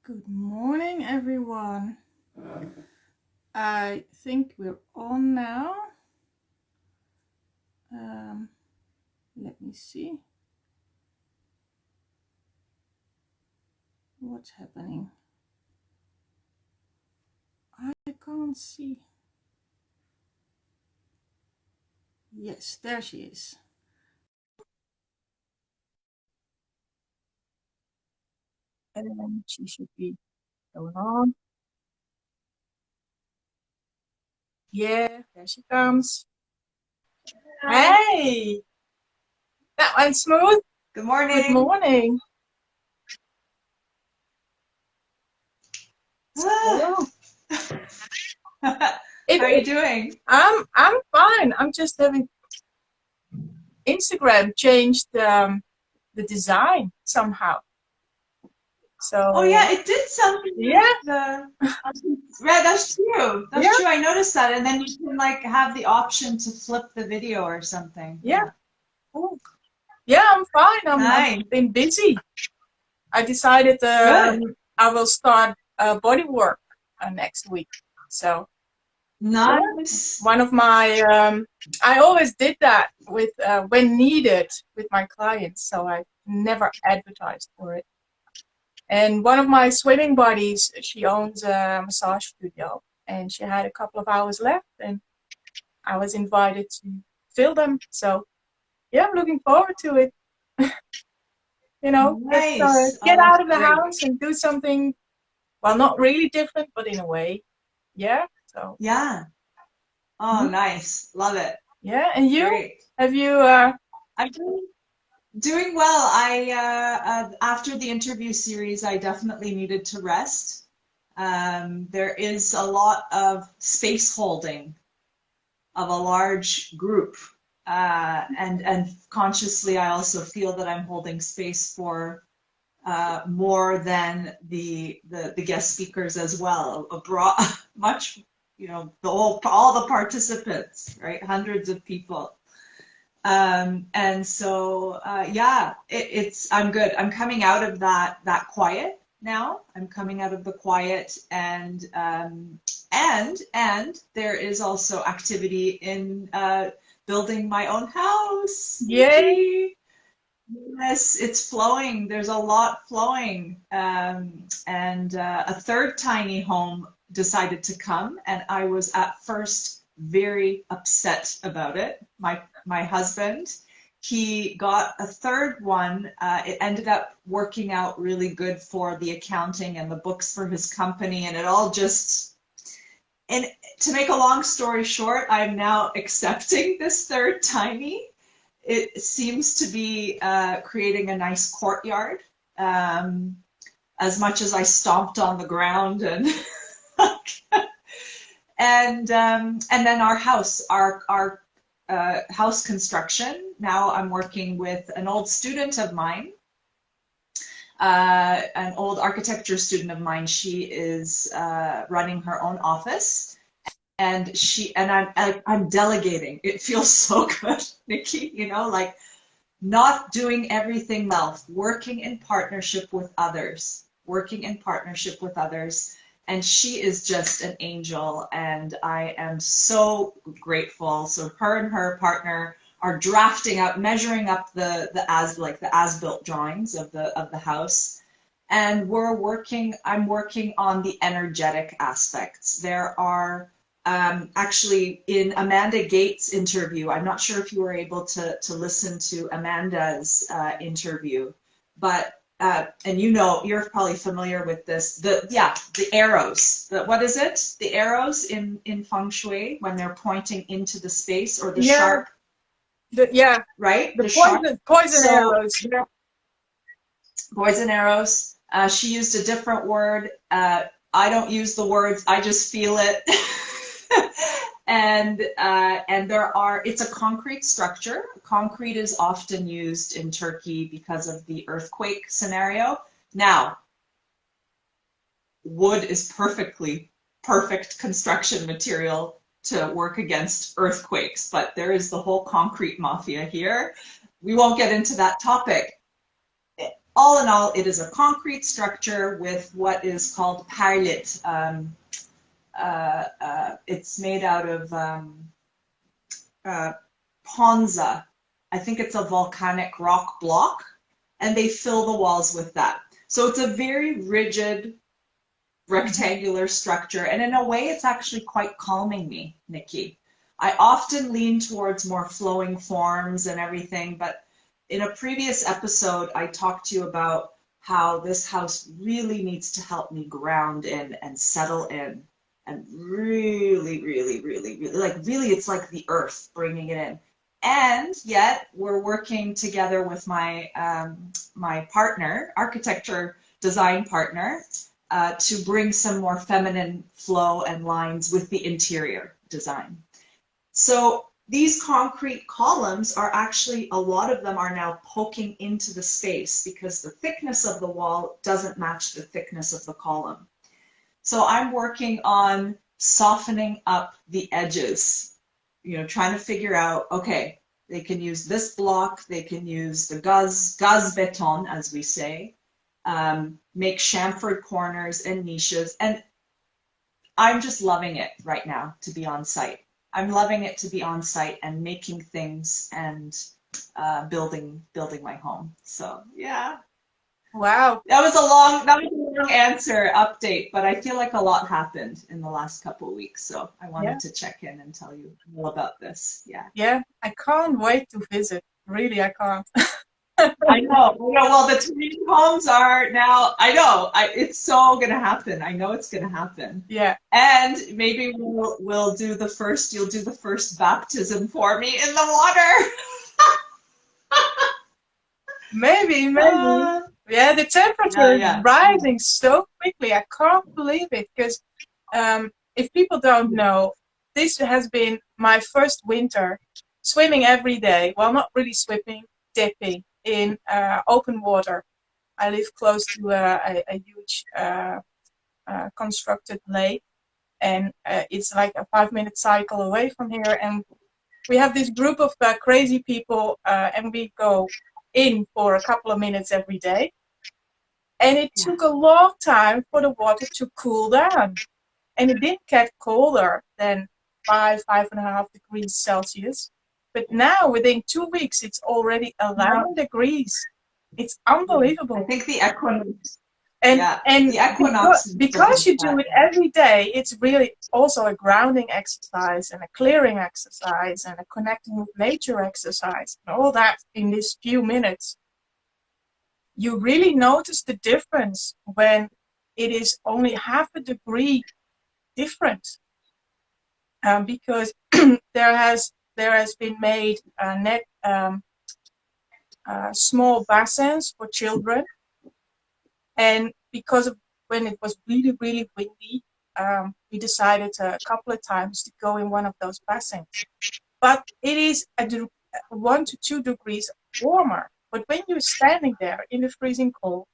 Good morning, everyone. I think we're on now. Let me see what's happening. I can't see. Yes, there she is. And she should be going on. Yeah, there she comes. Hey, that went smooth. Good morning. Good morning. How are you doing? I'm fine. I'm just having Instagram changed the design somehow. So Oh yeah, it did something. yeah, Right, that's true. That's true. I noticed that, and then you can like have the option to flip the video or something. yeah. Cool. Yeah, I'm fine. Nice. I've been busy. I decided Good. I will start body work next week. So Nice. one of my I always did that with when needed with my clients. So I never advertised for it. And one of my swimming buddies, she owns a massage studio, and she had a couple of hours left, and I was invited to fill them. So yeah, I'm looking forward to it. Nice. Oh, Get that's out of the great. house and do something, well, not really different, but in a way. Yeah. So Yeah. Oh, nice. Love it. yeah. And you? Great. Have you I'm doing well. After the interview series, I definitely needed to rest. There is a lot of space holding of a large group. And consciously, I also feel that I'm holding space for more than the guest speakers as well. A broad, much, all the participants, right? Hundreds of people. And so, yeah, I'm good. I'm coming out of that quiet now. I'm coming out of the quiet, and there is also activity in building my own house. yay? Yes, it's flowing. There's a lot flowing. And a third tiny home decided to come, and I was at first very upset about it. My husband, he got a third one. It ended up working out really good for the accounting and the books for his company, and it all just, and to make a long story short, I'm now accepting this third tiny. It seems to be creating a nice courtyard. As much as I stomped on the ground and then our house construction. Now I'm working with an old student of mine, an old architecture student of mine. She is running her own office, and I'm delegating. It feels so good, Nikki. Like not doing everything myself, working in partnership with others, And she is just an angel, and I am so grateful. So her and her partner are drafting out, measuring up the as-built drawings of the house. And I'm working on the energetic aspects. There are actually in Amanda Gates' interview, I'm not sure if you were able to listen to Amanda's interview, but and you're probably familiar with this. The arrows. What is it? The arrows in feng shui when they're pointing into the space, or the sharp. Right. The sharp. poison arrows. Yeah. Poison arrows. She used a different word. I don't use the words. I just feel it. And it's a concrete structure. Concrete is often used in Turkey because of the earthquake scenario. Now, wood is perfect construction material to work against earthquakes, but there is the whole concrete mafia here. We won't get into that topic. all in all, it is a concrete structure with what is called pärlit. It's made out of ponza. I think it's a volcanic rock block, and they fill the walls with that. So it's a very rigid, rectangular structure, and in a way, it's actually quite calming me, Nikki. I often lean towards more flowing forms and everything, but in a previous episode, I talked to you about how this house really needs to help me ground in and settle in, and really, really, really, really, like really, it's like the earth bringing it in. And yet, we're working together with my my partner, architecture design partner, to bring some more feminine flow and lines with the interior design. So these concrete columns are actually, a lot of them are now poking into the space because the thickness of the wall doesn't match the thickness of the column. So I'm working on softening up the edges, you know, trying to figure out, okay, they can use this block, they can use the gaz beton, as we say, make chamfered corners and niches. And I'm just loving it right now to be on site. I'm loving it to be on site and making things and building my home. So yeah. Wow. That was a long answer update, but I feel like a lot happened in the last couple of weeks. So I wanted to check in and tell you all about this. Yeah. Yeah, I can't wait to visit. Really, I can't. I know. Well, the three homes are now. I know. It's so gonna happen. I know it's gonna happen. Yeah. And maybe we'll do the first. You'll do the first baptism for me in the water. Maybe. Yeah, the temperature is rising so quickly. I can't believe it because if people don't know, this has been my first winter swimming every day. Well, not really swimming, dipping in open water. I live close to a huge constructed lake, and it's like a 5-minute cycle away from here. And we have this group of crazy people, and we go in for a couple of minutes every day. And it took a long time for the water to cool down. And it didn't get colder than 5.5 degrees Celsius. But now, within 2 weeks, it's already 11 degrees. It's unbelievable. I think the equinox. And the equinox because you do it every day, it's really also a grounding exercise and a clearing exercise and a connecting with nature exercise and all that in these few minutes. You really notice the difference when it is only 0.5 degree different, because there has been made small bassins for children, and because of when it was really, really windy, we decided a couple of times to go in one of those bassins. But it is 1 to 2 degrees warmer. But when you're standing there in the freezing cold,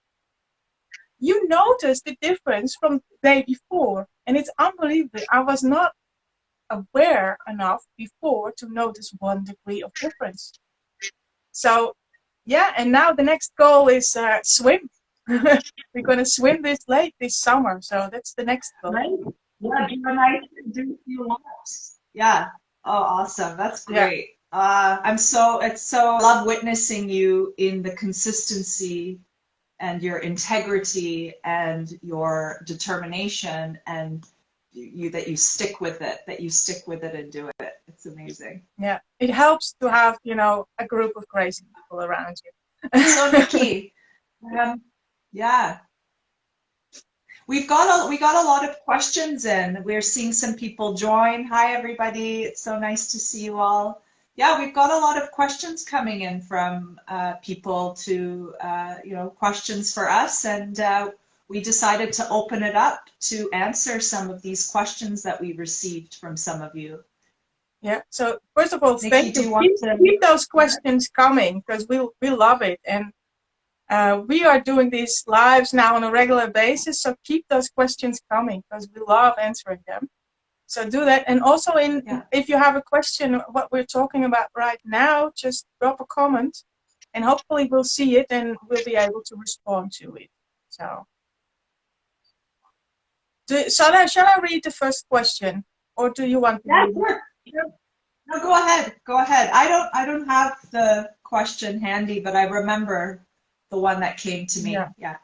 you notice the difference from the day before, and it's unbelievable. I was not aware enough before to notice 1 degree of difference. So yeah, and now the next goal is swim. We're going to swim this lake this summer, so that's the next goal. Right? Yeah, do a few laps. Yeah. Oh, awesome. That's great. Yeah. Love witnessing you in the consistency and your integrity and your determination, and that you stick with it and do it. It's amazing. Yeah, it helps to have, a group of crazy people around you. So Nikki, yeah. We got a lot of questions in. We're seeing some people join. Hi everybody, it's so nice to see you all. Yeah, we've got a lot of questions coming in from people to questions for us, and we decided to open it up to answer some of these questions that we received from some of you. Yeah, so first of all, Nikki, thank you. Keep those questions coming, because we love it. And we are doing these lives now on a regular basis, so keep those questions coming, because we love answering them. So do that. And also, if you have a question what we're talking about right now, just drop a comment, and hopefully we'll see it and we'll be able to respond to it. So, shall I read the first question, or do you want to Yeah, read it? sure. Sure. No, go ahead. Go ahead. I don't have the question handy, but I remember the one that came to me. Yeah. Yeah.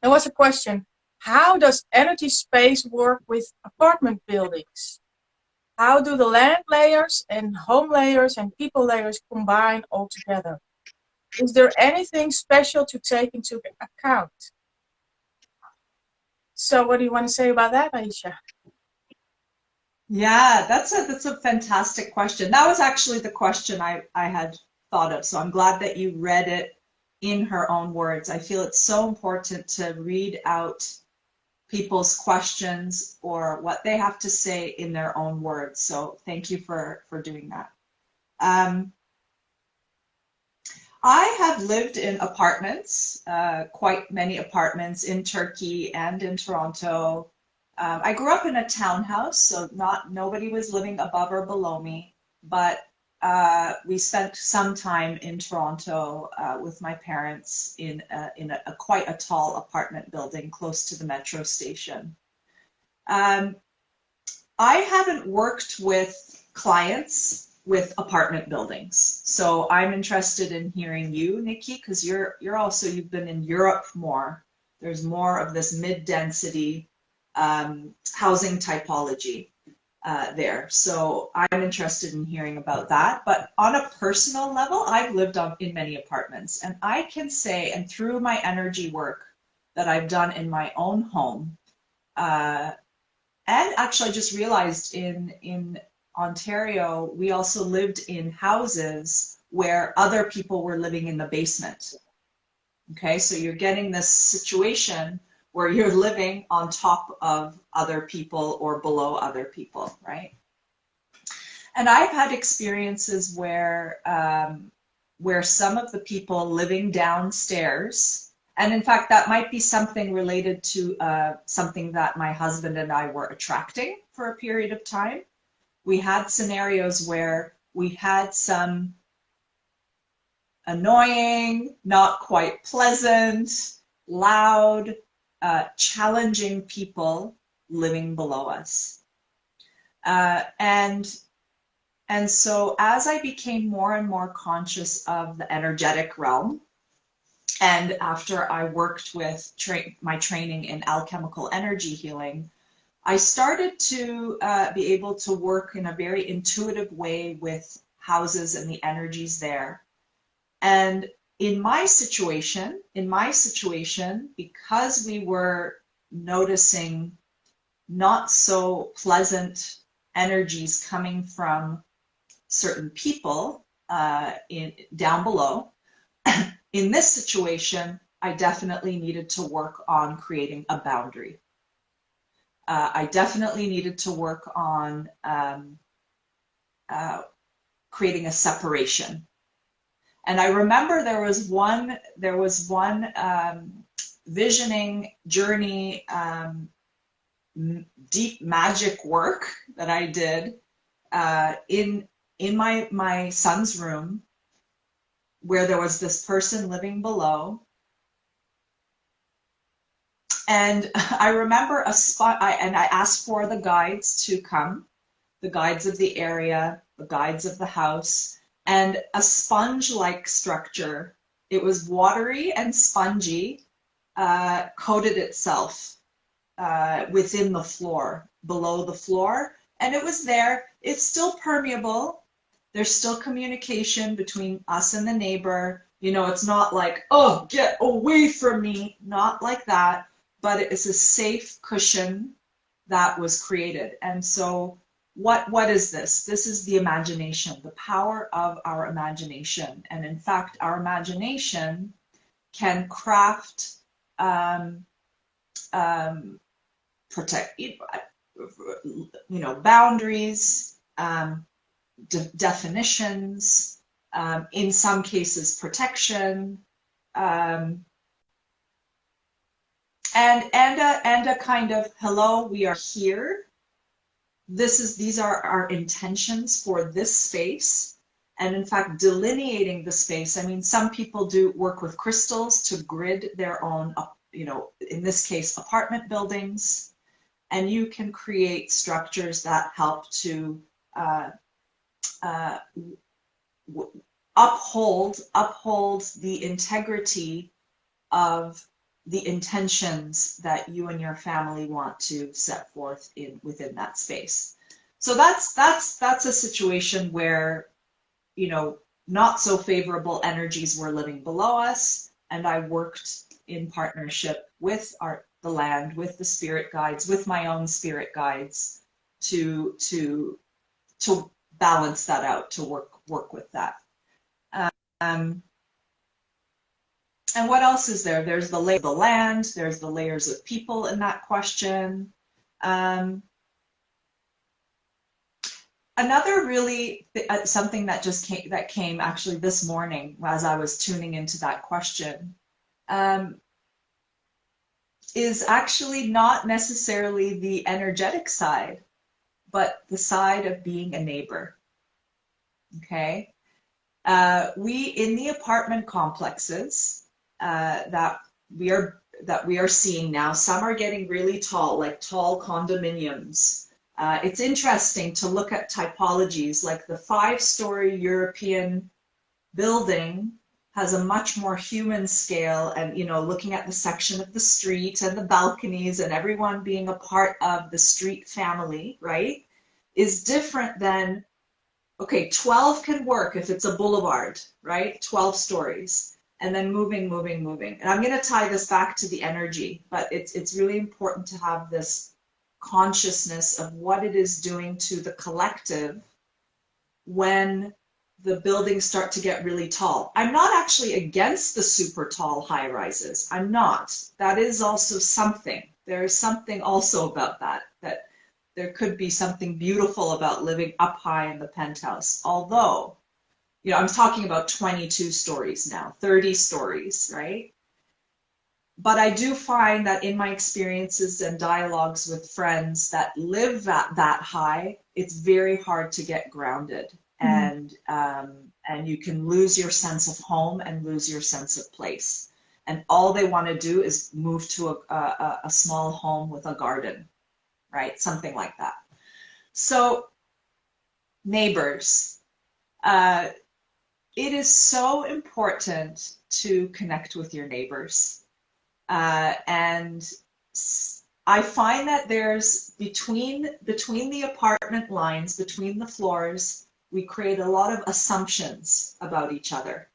There was a question. How does energy space work with apartment buildings? How do the land layers and home layers and people layers combine all together? Is there anything special to take into account? So what do you want to say about that, Aisha? Yeah, that's a fantastic question. That was actually the question I had thought of. So I'm glad that you read it in her own words. I feel it's so important to read out people's questions or what they have to say in their own words. So thank you for doing that. Um, I have lived in apartments, quite many apartments in Turkey and in Toronto. I grew up in a townhouse, so nobody was living above or below me, but we spent some time in Toronto with my parents in a quite a tall apartment building close to the metro station. Um, I haven't worked with clients with apartment buildings. So I'm interested in hearing you, Nikki, because you've been in Europe more. There's more of this mid-density housing typology there. So I'm interested in hearing about that. But on a personal level, I've lived in many apartments, and I can say, and through my energy work that I've done in my own home, and actually, I just realized in Ontario, we also lived in houses where other people were living in the basement. Okay, so you're getting this situation where you're living on top of other people or below other people, right? And I've had experiences where some of the people living downstairs, and in fact, that might be something related to something that my husband and I were attracting for a period of time. We had scenarios where we had some annoying, not quite pleasant, loud, challenging people living below us. And so as I became more and more conscious of the energetic realm, and after I worked with my training in alchemical energy healing, I started to be able to work in a very intuitive way with houses and the energies there. And in my situation, because we were noticing not so pleasant energies coming from certain people down below, in this situation, I definitely needed to work on creating a boundary. I definitely needed to work on creating a separation. And I remember there was one visioning journey, deep magic work that I did in my son's room, where there was this person living below. And I remember a spot, and I asked for the guides to come, the guides of the area, the guides of the house, and a sponge-like structure. It was watery and spongy, coated itself within the floor, below the floor, and it was there. It's still permeable. There's still communication between us and the neighbor. You know, it's not like, oh, get away from me, not like that, but it's a safe cushion that was created. And so what is this? This is the imagination, the power of our imagination. And in fact, our imagination can craft protect, boundaries, definitions, in some cases protection, and a kind of hello, we are here. These are our intentions for this space. And in fact, delineating the space. I mean, some people do work with crystals to grid their own, you know, in this case, apartment buildings. And you can create structures that help to uh, uphold the integrity of the intentions that you and your family want to set forth within that space. So that's a situation where, you know, not so favorable energies were living below us, and I worked in partnership with the land, with the spirit guides, with my own spirit guides to balance that out, to work with that. Um, and what else is there? There's the layer of the land, there's the layers of people in that question. Another really something that just came actually this morning as I was tuning into that question is actually not necessarily the energetic side, but the side of being a neighbor. Okay, we in the apartment complexes that we are seeing now, some are getting really tall, like tall condominiums. It's interesting to look at typologies, like the 5-story European building has a much more human scale, and, you know, looking at the section of the street and the balconies and everyone being a part of the street family, right, is different than, okay, 12 can work if it's a boulevard, right, 12 stories, and then moving. And I'm going to tie this back to the energy, but it's really important to have this consciousness of what it is doing to the collective when the buildings start to get really tall. I'm not actually against the super tall high rises. I'm not. That is also something. There is something also about that there could be something beautiful about living up high in the penthouse. Although, you know, I'm talking about 22 stories now, 30 stories, right? But I do find that in my experiences and dialogues with friends that live that high, it's very hard to get grounded. And you can lose your sense of home and lose your sense of place. And all they want to do is move to a small home with a garden, right? Something like that. So, neighbors. It is so important to connect with your neighbors. And I find that there's between the apartment lines, between the floors, we create a lot of assumptions about each other.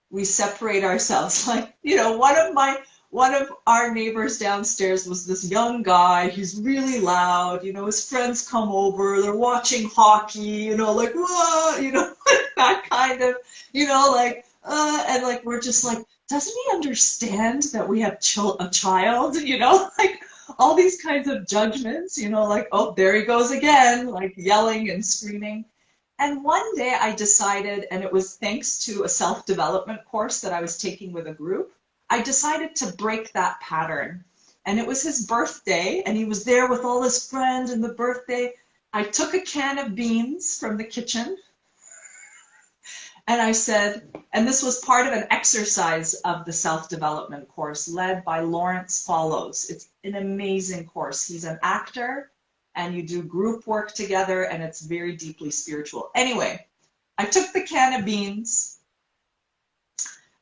We separate ourselves. Like, you know, one of our neighbors downstairs was this young guy. He's really loud. You know, his friends come over. They're watching hockey. You know, like, whoa, you know, that kind of, you know, like. And like, we're just like, doesn't he understand that we have a child, you know, like all these kinds of judgments, you know, like, oh, there he goes again, like yelling and screaming. And one day I decided, and it was thanks to a self-development course that I was taking with a group, I decided to break that pattern. And it was his birthday, and he was there with all his friends and the birthday. I took a can of beans from the kitchen, and I said, and this was part of an exercise of the self-development course led by Lawrence Follows. It's an amazing course. He's an actor, and you do group work together, and it's very deeply spiritual. Anyway, I took the can of beans.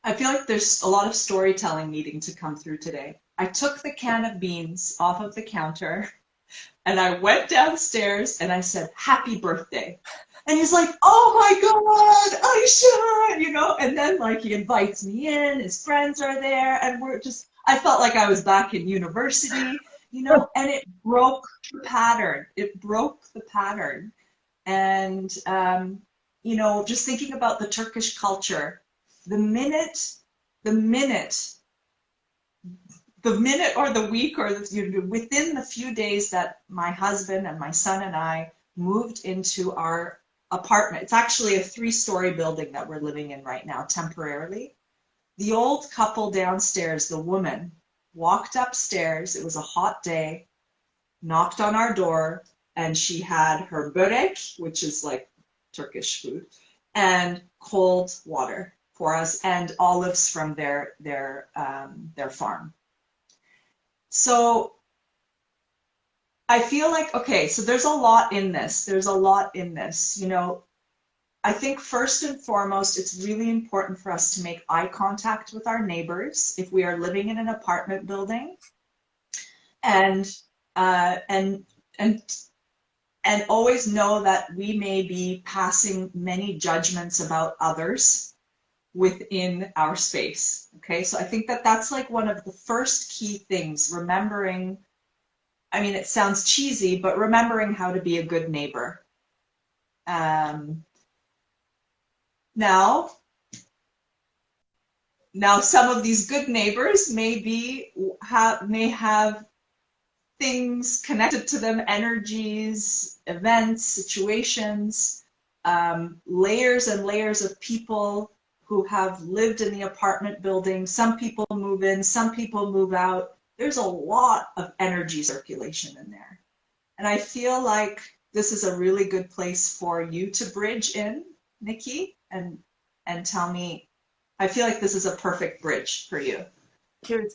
I feel like there's a lot of storytelling needing to come through today. I took the can of beans off of the counter, and I went downstairs, and I said, "Happy birthday." And he's like, "Oh my God, Aisha," you know, and then like he invites me in, his friends are there, and I felt like I was back in university, you know, and it broke the pattern. It broke the pattern. And, you know, just thinking about the Turkish culture, the minute or the week or within the few days that my husband and my son and I moved into our apartment. It's actually a 3-story building that we're living in right now temporarily. The old couple downstairs, the woman, walked upstairs. It was a hot day, knocked on our door, and she had her börek, which is like Turkish food, and cold water for us, and olives from their farm. So I feel like, okay, so there's a lot in this. There's a lot in this. You know, I think first and foremost, it's really important for us to make eye contact with our neighbors if we are living in an apartment building, and uh, and and and always know that we may be passing many judgments about others within our space. Okay, so I think that that's like one of the first key things, remembering, I mean, it sounds cheesy, but remembering how to be a good neighbor. Um, now, some of these good neighbors may have things connected to them, energies, events, situations, layers and layers of people who have lived in the apartment building. Some people move in, some people move out. There's a lot of energy circulation in there. And I feel like this is a really good place for you to bridge in, Nikki, and tell me, I feel like this is a perfect bridge for you. Good.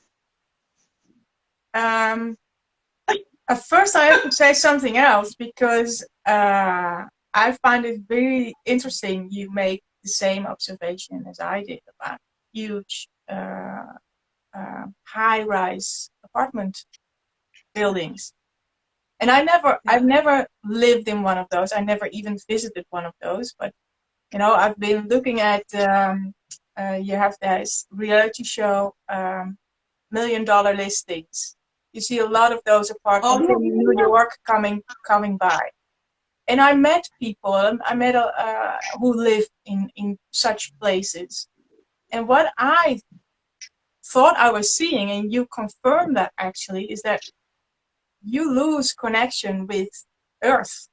At first, I have to say something else, because I find it very interesting you make the same observation as I did about huge high-rise apartment buildings. And I've never lived in one of those. I never even visited one of those. But, you know, I've been looking at, you have this reality show, $1 million listings. You see a lot of those apartments in New York coming by. And I met people, who live in such places. And what I thought I was seeing, and you confirmed that actually, is that you lose connection with earth,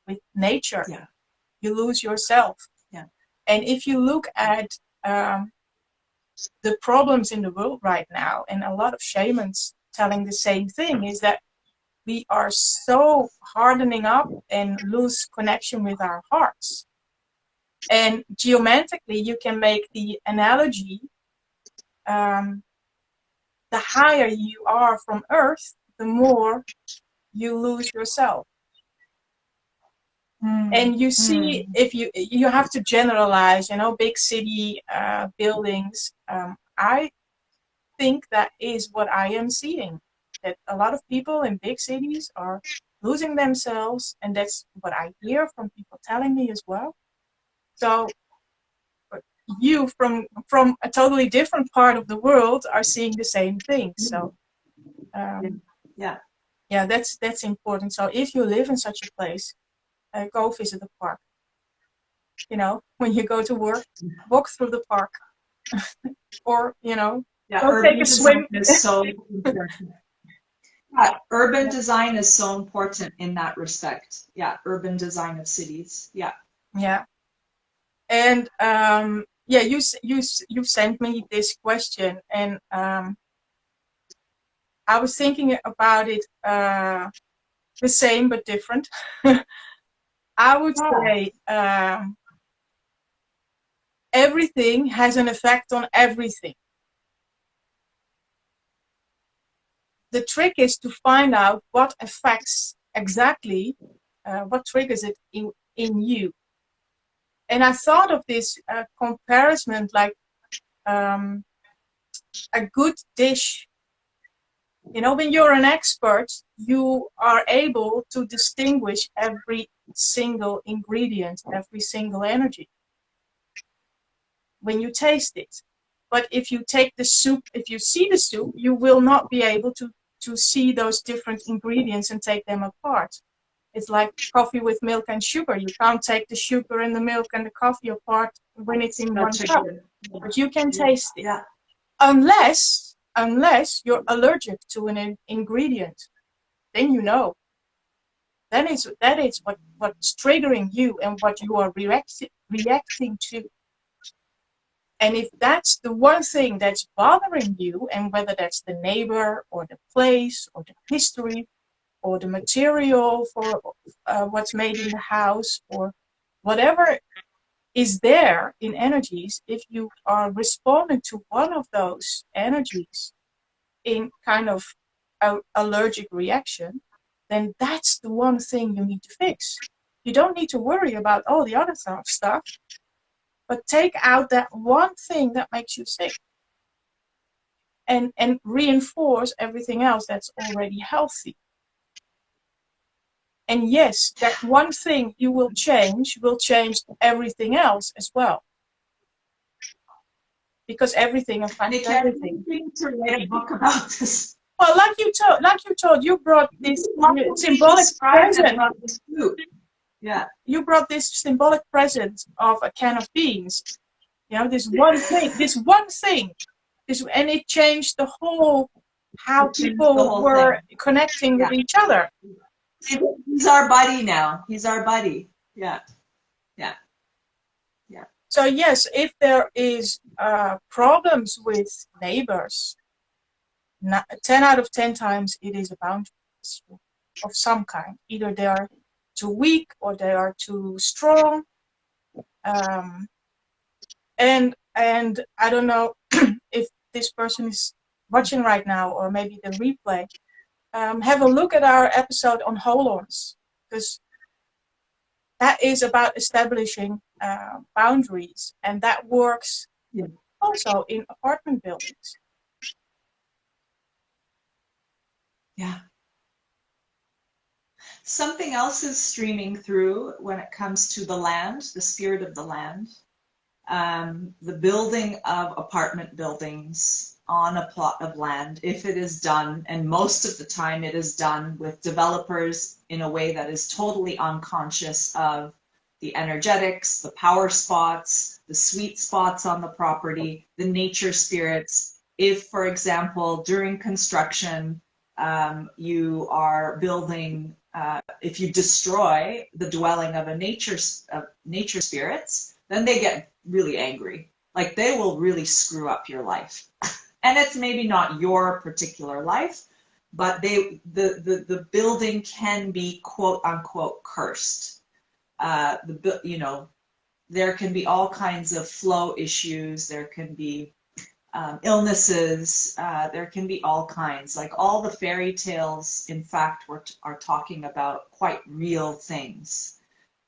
with nature. Yeah. You lose yourself. Yeah. And if you look at the problems in the world right now, and a lot of shamans telling the same thing, is that we are so hardening up and lose connection with our hearts. And geomantically, you can make the analogy, the higher you are from earth, the more you lose yourself. And you see, if you have to generalize, you know, big city buildings. I think that is what I am seeing. That a lot of people in big cities are losing themselves, and that's what I hear from people telling me as well. So you from a totally different part of the world are seeing the same thing. So yeah, that's important. So if you live in such a place, go visit the park. You know, when you go to work, walk through the park. Or, you know, go take a swim. Is so important. Yeah, urban design is so important in that respect. Yeah, urban design of cities. Yeah. Yeah. And yeah, you sent me this question, and I was thinking about it the same but different. I would say everything has an effect on everything. The trick is to find out what affects exactly, what triggers it in you. And I thought of this comparison like a good dish. You know, when you're an expert, you are able to distinguish every single ingredient, every single energy when you taste it. But if you take the soup, if you see the soup, you will not be able to see those different ingredients and take them apart. It's like coffee with milk and sugar. You can't take the sugar and the milk and the coffee apart when it's in one cup. But you can taste it. Yeah. Unless you're allergic to an ingredient, then you know. That is what's triggering you and what you are reacting to. And if that's the one thing that's bothering you, and whether that's the neighbor or the place or the history, or the material for what's made in the house, or whatever is there in energies, if you are responding to one of those energies in kind of allergic reaction, then that's the one thing you need to fix. You don't need to worry about all the other stuff, but take out that one thing that makes you sick, and reinforce everything else that's already healthy. And yes, that one thing you will change everything else as well. Because everything affects everything. I need to write a book about this. Well, like you told, you brought this symbolic present. Yeah. You brought this symbolic present of a can of beans. You know, this one thing, and it changed the whole how people were connecting with each other. He's our buddy now. He's our buddy. Yeah. Yeah. Yeah. So yes, if there is problems with neighbors, 10 out of 10 times it is a boundary issue of some kind. Either they are too weak or they are too strong. And I don't know if this person is watching right now, or maybe the replay. Have a look at our episode on hold-ons, because that is about establishing boundaries, and that works also in apartment buildings. Yeah. Something else is streaming through when it comes to the land, the spirit of the land. The building of apartment buildings on a plot of land, if it is done, and most of the time it is done with developers in a way that is totally unconscious of the energetics, the power spots, the sweet spots on the property, the nature spirits. If, for example, during construction, you are building, if you destroy the dwelling of nature spirits, then they get really angry. Like, they will really screw up your life. And it's maybe not your particular life, but the building can be quote unquote cursed. There can be all kinds of flow issues. There can be illnesses. There can be all kinds. Like, all the fairy tales, in fact, are talking about quite real things,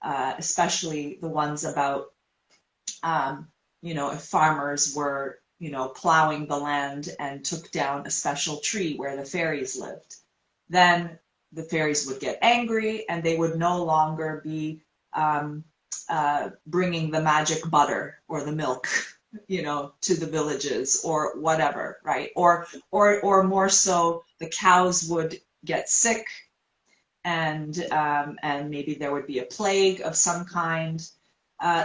especially the ones about if farmers were, plowing the land and took down a special tree where the fairies lived, then the fairies would get angry and they would no longer be bringing the magic butter or the milk, to the villages or whatever, right? Or more so, the cows would get sick, and maybe there would be a plague of some kind.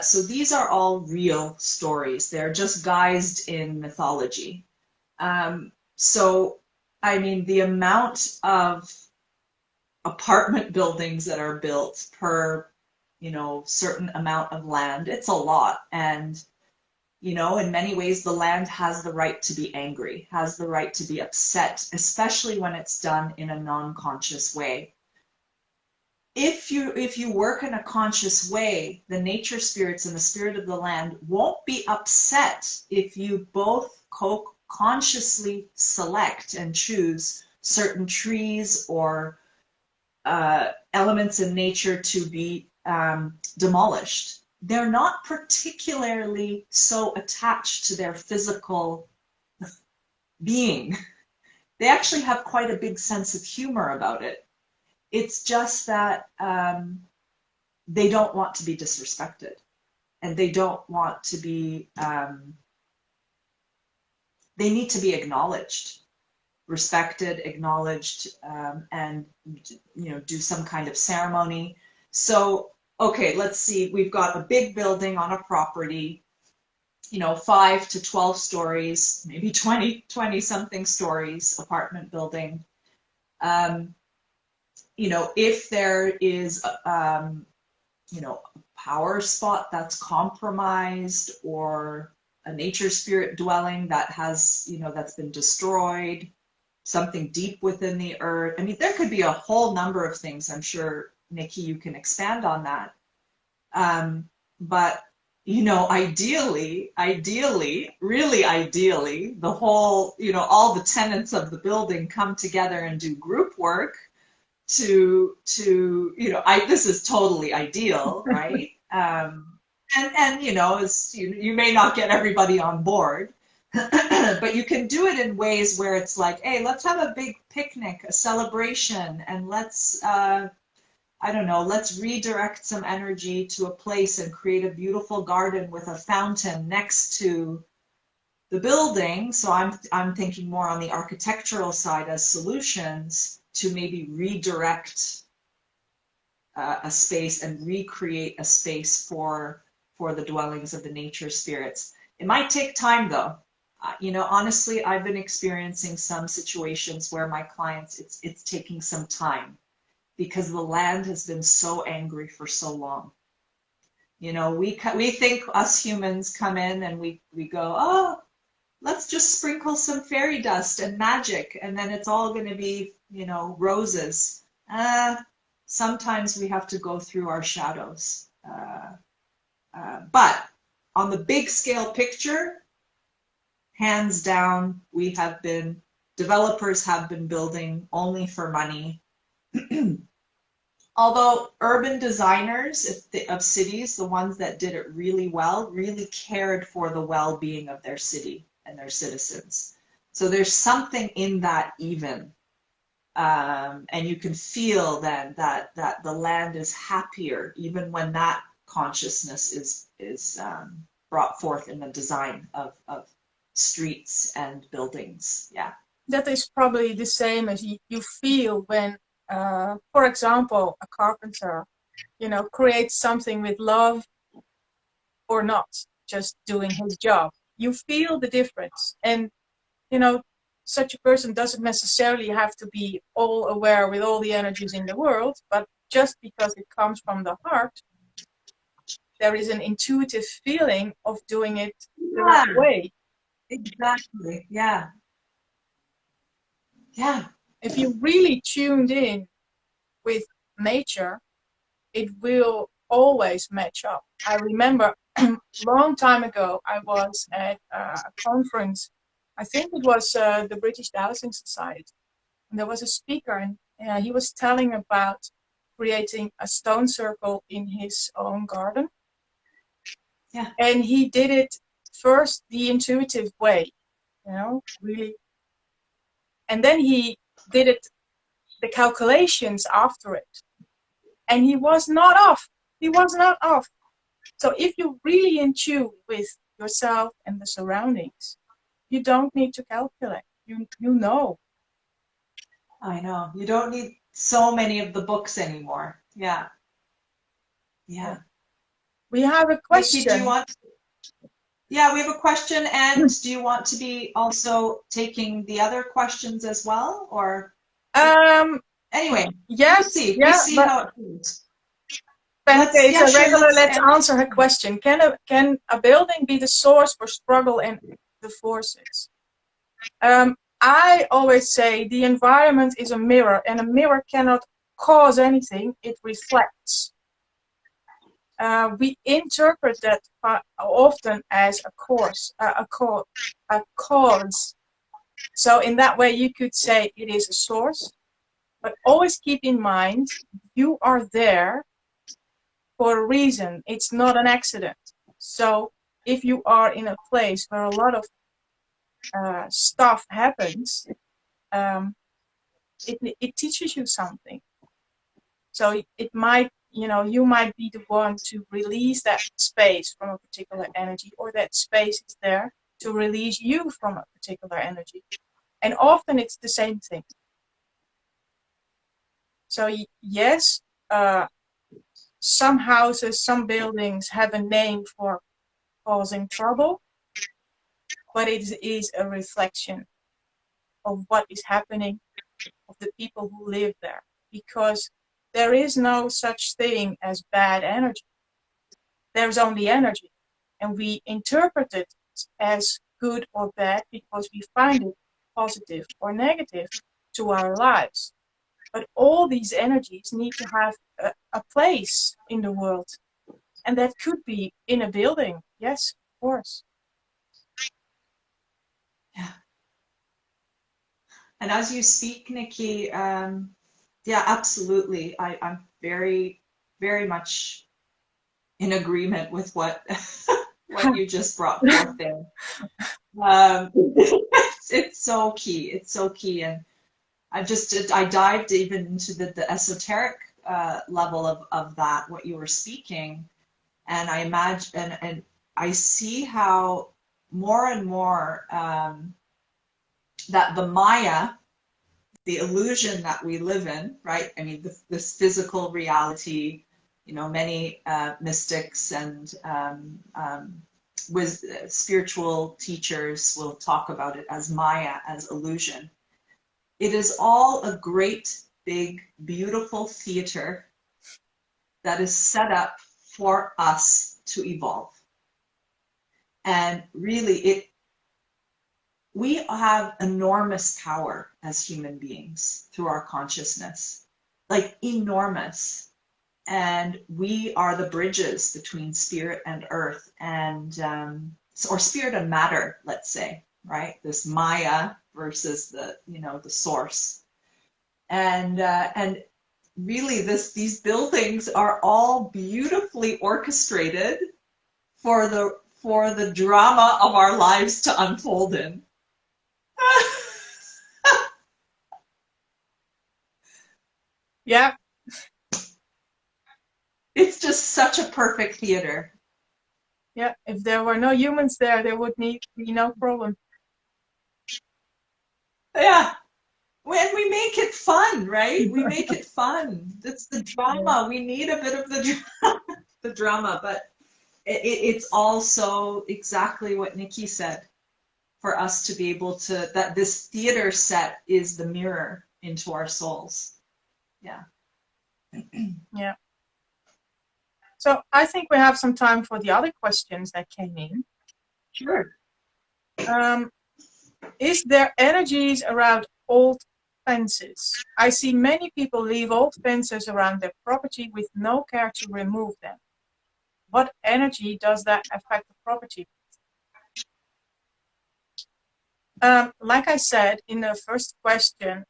So these are all real stories. They're just guised in mythology. So, I mean, the amount of apartment buildings that are built per, certain amount of land, it's a lot. And, in many ways, the land has the right to be angry, has the right to be upset, especially when it's done in a non-conscious way. If you work in a conscious way, the nature spirits and the spirit of the land won't be upset if you both consciously select and choose certain trees or elements in nature to be demolished. They're not particularly so attached to their physical being. They actually have quite a big sense of humor about it. It's just that they don't want to be disrespected, and they don't want to be, they need to be acknowledged, respected, acknowledged, and, do some kind of ceremony. So, okay, let's see, we've got a big building on a property, 5 to 12 stories, maybe 20 something stories, apartment building. If there is, a power spot that's compromised, or a nature spirit dwelling that has, that's been destroyed, something deep within the earth. I mean, there could be a whole number of things. I'm sure, Nikki, you can expand on that. But you know, ideally, really ideally, the whole, you know, all the tenants of the building come together and do group work to you know, this is totally ideal, right? And you know, you may not get everybody on board, but you can do it in ways where it's like, hey, let's have a big picnic, a celebration, and let's I don't know, let's redirect some energy to a place and create a beautiful garden with a fountain next to the building. So I'm thinking more on the architectural side as solutions to maybe redirect a space and recreate a space for the dwellings of the nature spirits. It might take time though. You know, honestly, I've been experiencing some situations where my clients, it's taking some time because the land has been so angry for so long. You know, we think us humans come in and we go, oh, let's just sprinkle some fairy dust and magic, and then it's all going to be, you know, roses. Sometimes we have to go through our shadows. But on the big scale picture, hands down, developers have been building only for money. Although urban designers of cities, the ones that did it really well, really cared for the well-being of their city and their citizens. So there's something in that even. And you can feel then that the land is happier even when that consciousness is brought forth in the design of streets and buildings. Yeah. That is probably the same as you feel when, for example, a carpenter, you know, creates something with love or not, just doing his job. You feel the difference. And, you know, such a person doesn't necessarily have to be all aware with all the energies in the world, but just because it comes from the heart, there is an intuitive feeling of doing it the right way. Exactly. Yeah. Yeah. If you really tuned in with nature, it will always match up. I remember a long time ago, I was at a conference. I think it was the British Dowsing Society. And there was a speaker, and he was telling about creating a stone circle in his own garden. Yeah. And he did it first the intuitive way, you know, really. And then he did it, the calculations after it. And he was not off. He was not off. So if you're really in tune with yourself and the surroundings, you don't need to calculate. You know. I know. You don't need so many of the books anymore. Yeah. Yeah. We have a question. Nikki, do you want? Yeah, we have a question. And do you want to be also taking the other questions as well, or? Anyway, yes, we see how it goes. Is a regular. Let's answer her question. Can a building be the source for struggle and the forces? I always say the environment is a mirror, and a mirror cannot cause anything; it reflects. We interpret that often as a cause. So in that way, you could say it is a source, but always keep in mind you are there for a reason. It's not an accident. So if you are in a place where a lot of stuff happens, it teaches you something. So it might, you might be the one to release that space from a particular energy, or that space is there to release you from a particular energy. And often it's the same thing. So yes, some houses, some buildings have a name for causing trouble, but it is a reflection of what is happening, of the people who live there. Because there is no such thing as bad energy. There's only energy. And we interpret it as good or bad because we find it positive or negative to our lives. But all these energies need to have a place in the world. And that could be in a building. Yes, of course. Yeah. And as you speak, Nicky, yeah, absolutely. I'm very, very much in agreement with what what you just brought forth there. It's so key. It's so key. And I dived even into the esoteric level of that, what you were speaking. And I imagine, and I see how more and more that the Maya, the illusion that we live in, right? I mean, this physical reality, you know, many mystics and with spiritual teachers will talk about it as Maya, as illusion. It is all a great, big, beautiful theater that is set up for us to evolve. And really, we have enormous power as human beings through our consciousness, like enormous. And we are the bridges between spirit and earth, and or spirit and matter, let's say, right? This Maya versus the, you know, the source. And really, these buildings are all beautifully orchestrated for the drama of our lives to unfold in. Yeah. It's just such a perfect theater. Yeah. If there were no humans there, there would be no problem. Yeah. When we make it fun, right? We make it fun. That's the drama. We need a bit of the drama, but it's also exactly what Nicky said, for us to be able to, that this theater set is the mirror into our souls. Yeah. Yeah. So I think we have some time for the other questions that came in. Sure. Is there energies around old fences? I see many people leave old fences around their property with no care to remove them. What energy does that affect the property? Like I said in the first question,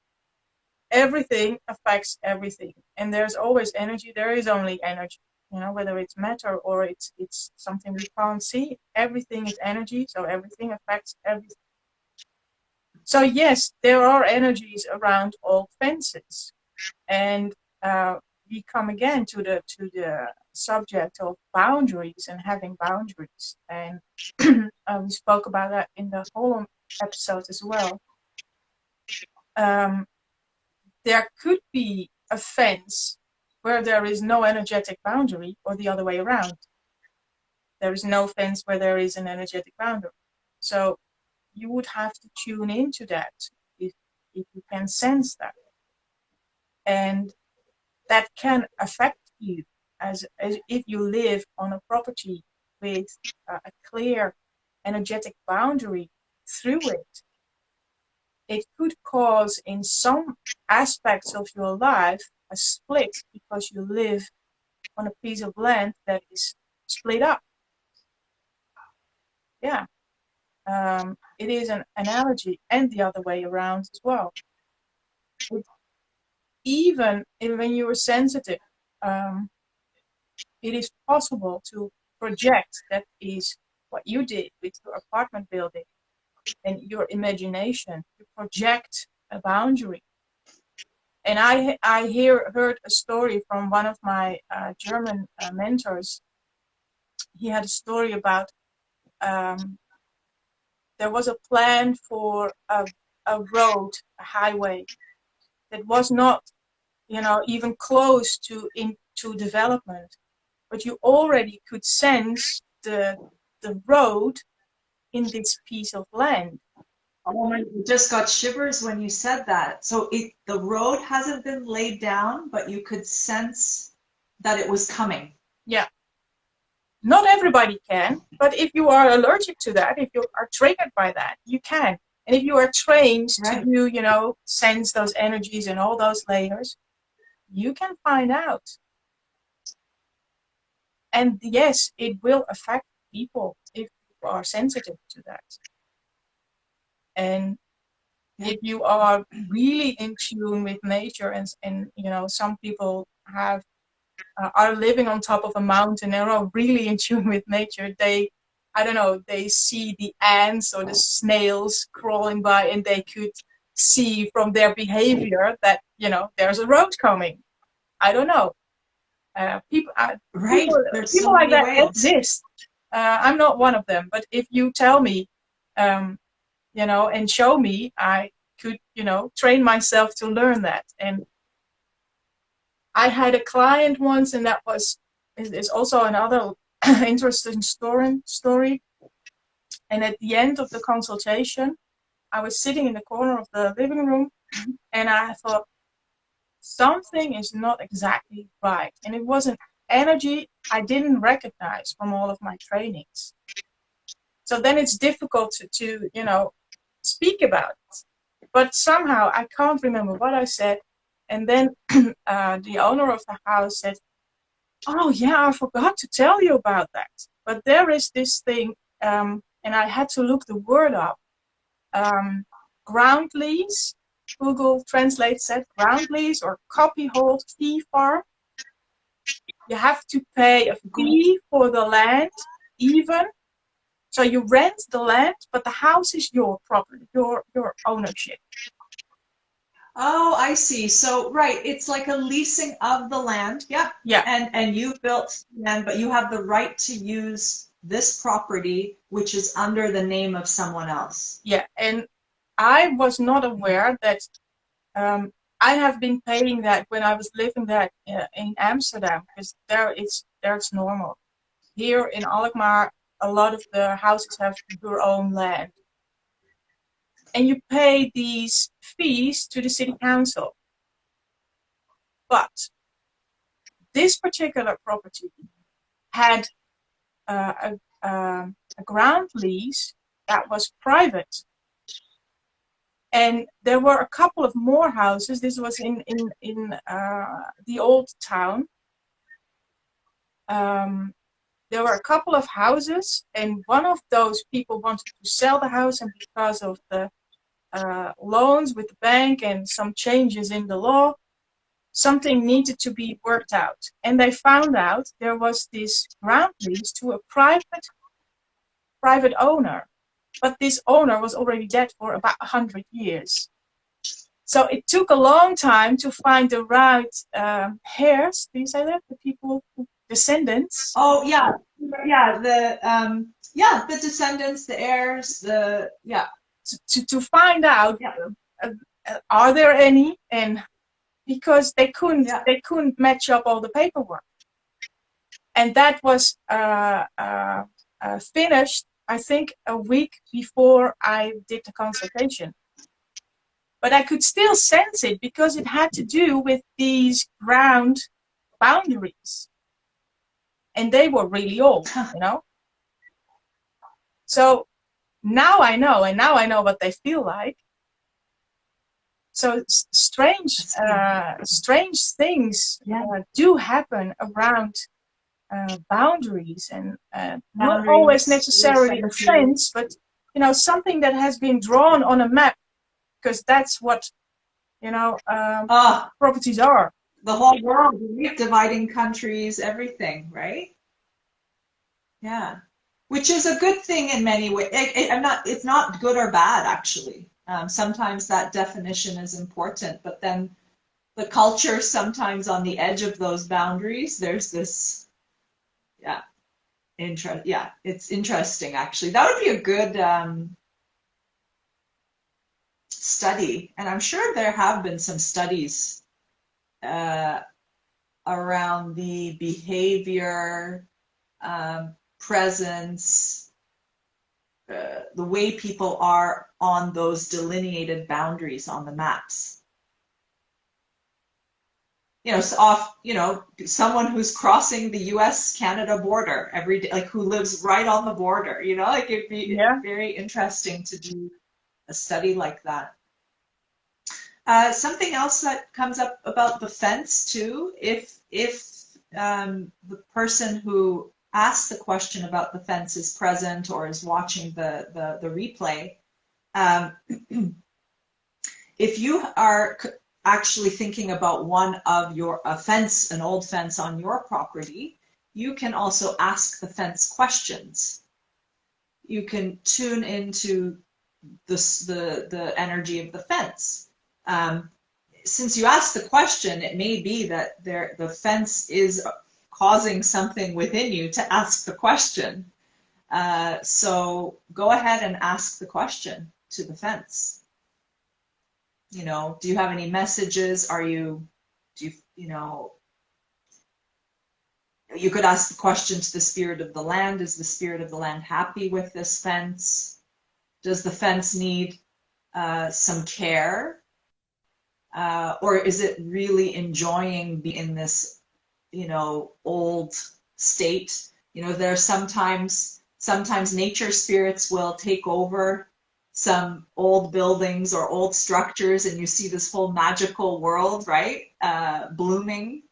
everything affects everything, and there's always energy. There is only energy, you know, whether it's matter or it's something we can't see. Everything is energy, so everything affects everything. So yes, there are energies around all fences, and we come again to the subject of boundaries and having boundaries, and we spoke about that in the whole episode as well. There could be a fence where there is no energetic boundary, or the other way around. There is no fence where there is an energetic boundary. So you would have to tune into that if you can sense that. And that can affect you as if you live on a property with a clear energetic boundary through it. It could cause in some aspects of your life a split because you live on a piece of land that is split up. Yeah. It is an analogy, and the other way around as well. Even when you are sensitive, it is possible to project. That is what you did with your apartment building and your imagination. You project a boundary. And I heard a story from one of my German mentors. He had a story about there was a plan for a road, a highway that was not, you know, even close to development, but you already could sense the road in this piece of land. Oh my, just got shivers when you said that. So the road hasn't been laid down, but you could sense that it was coming. Yeah. Not everybody can, but if you are allergic to that, if you are triggered by that, you can. And if you are trained to Right. do, you know, sense those energies and all those layers, you can find out. And yes, it will affect people if you are sensitive to that. And if you are really in tune with nature, and you know, some people have are living on top of a mountain and are really in tune with nature, they, I don't know, they see the ants or the snails crawling by, and they could see from their behavior that, you know, there's a road coming. I don't know. People, Right. people, There's so people like many that ways. exist. I'm not one of them, but if you tell me, you know, and show me, I could, you know, train myself to learn that. And I had a client once, and that was is also another interesting story. And at the end of the consultation, I was sitting in the corner of the living room, and I thought something is not exactly right. And it was an energy I didn't recognize from all of my trainings. So then it's difficult to you know, speak about it. But somehow I can't remember what I said. And then the owner of the house said, "Oh yeah, I forgot to tell you about that. But there is this thing," and I had to look the word up. Um, Ground lease. Google Translate said ground lease or copyhold fee farm. You have to pay a fee for the land, even. So you rent the land, but the house is your property, your ownership. Oh, I see. So, right, it's like a leasing of the land. Yeah. Yeah, And you built land, but you have the right to use this property, which is under the name of someone else. yeah. And I was not aware that I have been paying that when I was living that in Amsterdam, because there it's normal. Here in Alkmaar, a lot of the houses have your own land, and you pay these fees to the city council. But this particular property had a ground lease that was private, and there were a couple of more houses. This was in the old town. There were a couple of houses, and one of those people wanted to sell the house, and because of the loans with the bank and some changes in the law, something needed to be worked out. And they found out there was this ground lease to a private owner, but this owner was already dead for about 100 years. So it took a long time to find the right heirs. Do you say that? The people, descendants. Oh, yeah. The descendants, the heirs, the yeah. To find out, Yeah. are there any, and because Yeah. they couldn't match up all the paperwork, and that was finished, I think, a week before I did the consultation. But I could still sense it because it had to do with these ground boundaries, and they were really old, you know. So now I know, and now I know what they feel like. So strange things do happen around boundaries, and not always Boundaries, necessarily a cemetery. fence, but you know, something that has been drawn on a map, because that's what, you know, Ah, properties are. the whole world, right? Dividing countries, everything, right? Yeah. Which is a good thing in many ways. It's not good or bad, actually. Sometimes that definition is important, but then the culture sometimes on the edge of those boundaries, there's this, yeah, it's interesting, actually. That would be a good study, and I'm sure there have been some studies uh, around the behavior, presence, the way people are on those delineated boundaries on the maps. Someone who's crossing the US-Canada border every day, like who lives right on the border, like it'd be Yeah, very interesting to do a study like that. Something else that comes up about the fence too, if the person who asked the question about the fence is present or is watching the replay, if you are actually thinking about a fence, an old fence on your property, you can also ask the fence questions. You can tune into the energy of the fence. Since you asked the question, it may be that the fence is causing something within you to ask the question. So go ahead and ask the question to the fence. You know, do you have any messages? You could ask the question to the spirit of the land. Is the spirit of the land happy with this fence? Does the fence need some care? Or is it really enjoying being in this, old state? There's sometimes nature spirits will take over some old buildings or old structures, and you see this whole magical world, right? Blooming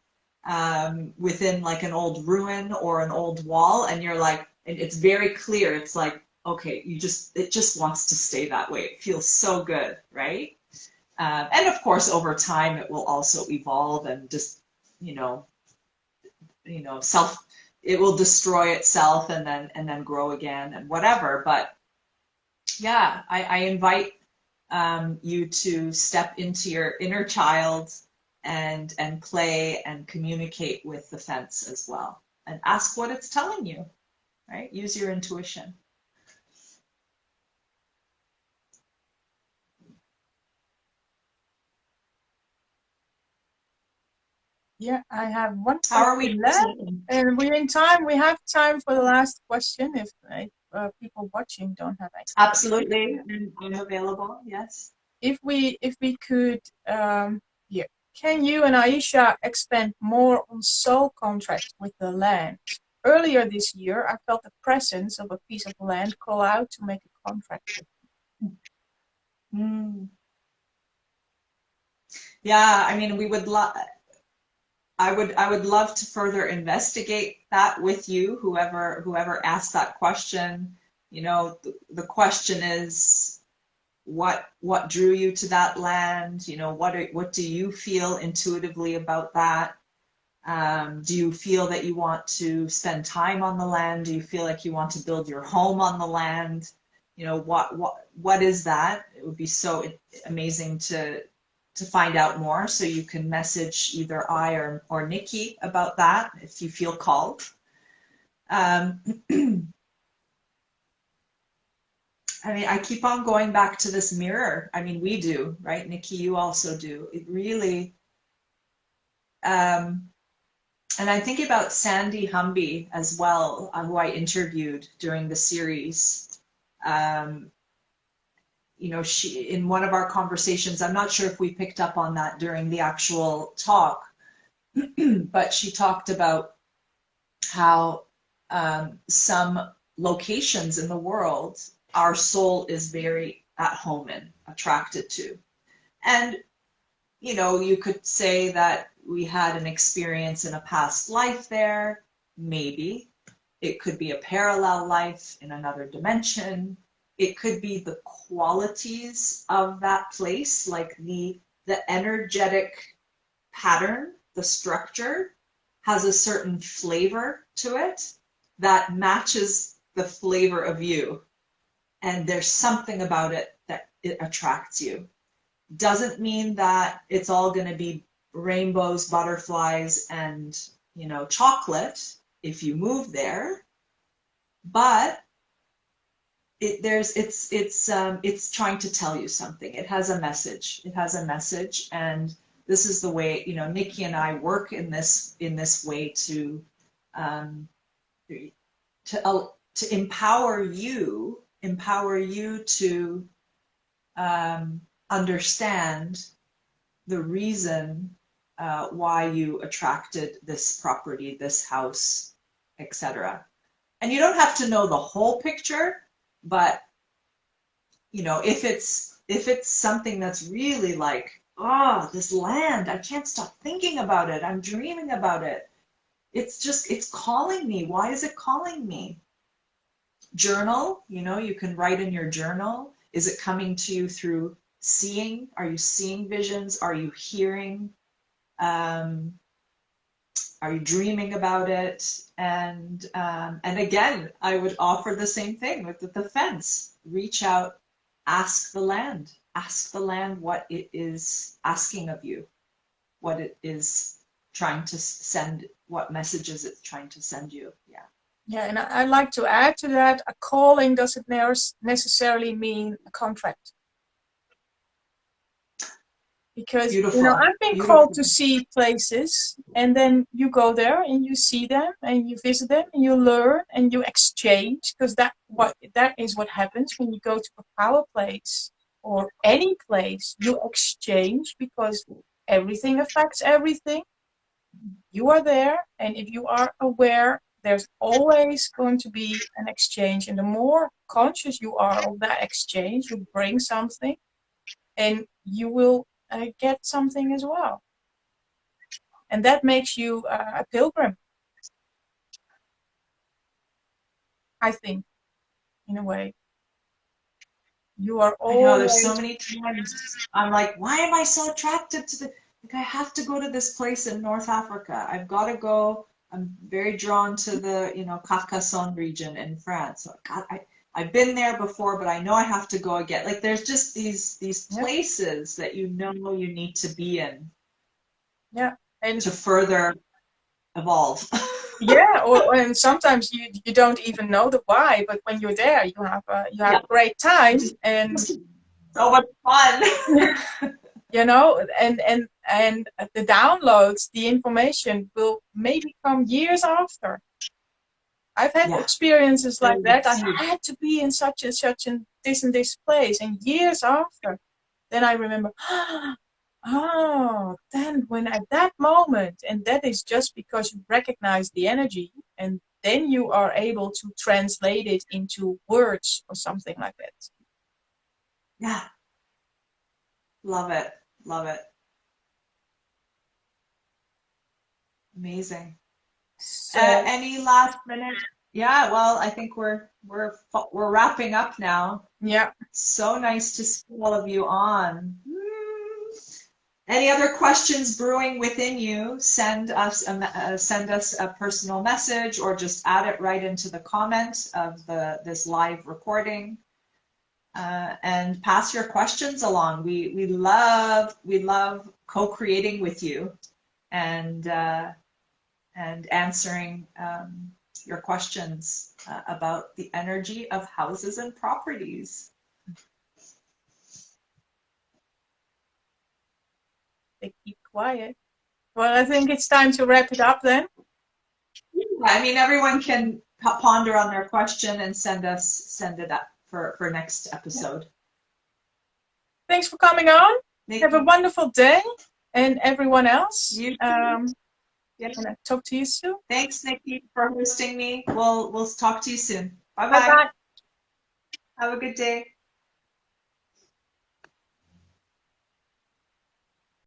within like an old ruin or an old wall, and you're like, and it's very clear. It's like, okay, it just wants to stay that way. It feels so good, right? And of course, over time, it will also evolve and just, it will destroy itself and then grow again and whatever. But yeah, I invite you to step into your inner child and play and communicate with the fence as well, and ask what it's telling you, right? Use your intuition. Yeah, I have one How are we left, doing? and we're in time. We have time for the last question if people watching don't have any. Absolutely, I'm available. Yes. If we could, yeah, can you and Aisha expand more on soul contract with the land? Earlier this year, I felt the presence of a piece of land call out to make a contract with me. Yeah, I mean, I would love to further investigate that with you, whoever asked that question. The question is, what drew you to that land? What do you feel intuitively about that? Do you feel that you want to spend time on the land? Do you feel like you want to build your home on the land? What is that? It would be so amazing to find out more. So you can message either I or Nikki about that if you feel called. I mean, I keep on going back to this mirror. I mean, we do, right? Nikki, you also do. It really, and I'm thinking about Sandy Humby as well, who I interviewed during the series. She, in one of our conversations, I'm not sure if we picked up on that during the actual talk, but she talked about how some locations in the world, our soul is very at home in, attracted to. And, you could say that we had an experience in a past life there, maybe. It could be a parallel life in another dimension. It could be the qualities of that place, like the energetic pattern, the structure has a certain flavor to it that matches the flavor of you. And there's something about it that it attracts you. Doesn't mean that it's all going to be rainbows, butterflies, and chocolate if you move there, but it's trying to tell you something. It has a message. It has a message, and this is the way Nikki and I work in this way to empower you to understand the reason why you attracted this property, this house, etc. And you don't have to know the whole picture, but you know, if it's something that's really like, oh, this land, I can't stop thinking about it. I'm dreaming about it. It's calling me. Why is it calling me? Journal, you know, you can write in your journal. Is it coming to you through seeing? Are you seeing visions? Are you hearing? Um, are you dreaming about it? And again, I would offer the same thing with the fence. Reach out, ask the land. Ask the land what it is asking of you, what it is trying to send, what messages it's trying to send you. Yeah. Yeah, and I'd like to add to that, a calling doesn't necessarily mean a contract. Because, you know, Beautiful. I've been called Beautiful. to see places, and then you go there and you see them and you visit them and you learn and you exchange, because that is what happens when you go to a power place or any place. You exchange because everything affects everything. You are there, and if you are aware, there's always going to be an exchange, and the more conscious you are of that exchange, you bring something and you will get something as well. And that makes you a pilgrim, I think, in a way. You are I know there's so always, many times I'm like, why am I so attracted to the, like, I have to go to this place in North Africa. I've got to go. I'm very drawn to the, you know, Carcassonne region in France. So God, I've been there before, but I know I have to go again. Like there's just these yeah, places that you know you need to be in yeah. And to further evolve. yeah, and sometimes you don't even know the why, but when you're there, you have Yeah, a great it's time, just and so much fun. you know, and the downloads, the information will maybe come years after. I've had Yeah. experiences like that. I It's- had to be in such and this place, and years after, then I remember, oh, then when at that moment, and that is just because you recognize the energy, and then you are able to translate it into words or something like that. Yeah, love it. Love it. Amazing. So Any last minute? Yeah, well, I think we're wrapping up now. yeah, So nice to see all of you on. Any other questions brewing within you? Send us a personal message or just add it right into the comment of this live recording. And pass your questions along. We love co-creating with you and answering your questions about the energy of houses and properties. they keep quiet. Well, I think it's time to wrap it up then. I mean, everyone can ponder on their question and send it up for next episode. Thanks for coming on. Have a Nikki, wonderful day, and everyone else. you too. Yeah. And I'll talk to you soon. Thanks, Nikki, for hosting me. We'll talk to you soon. Bye Bye bye. bye. Have a good day.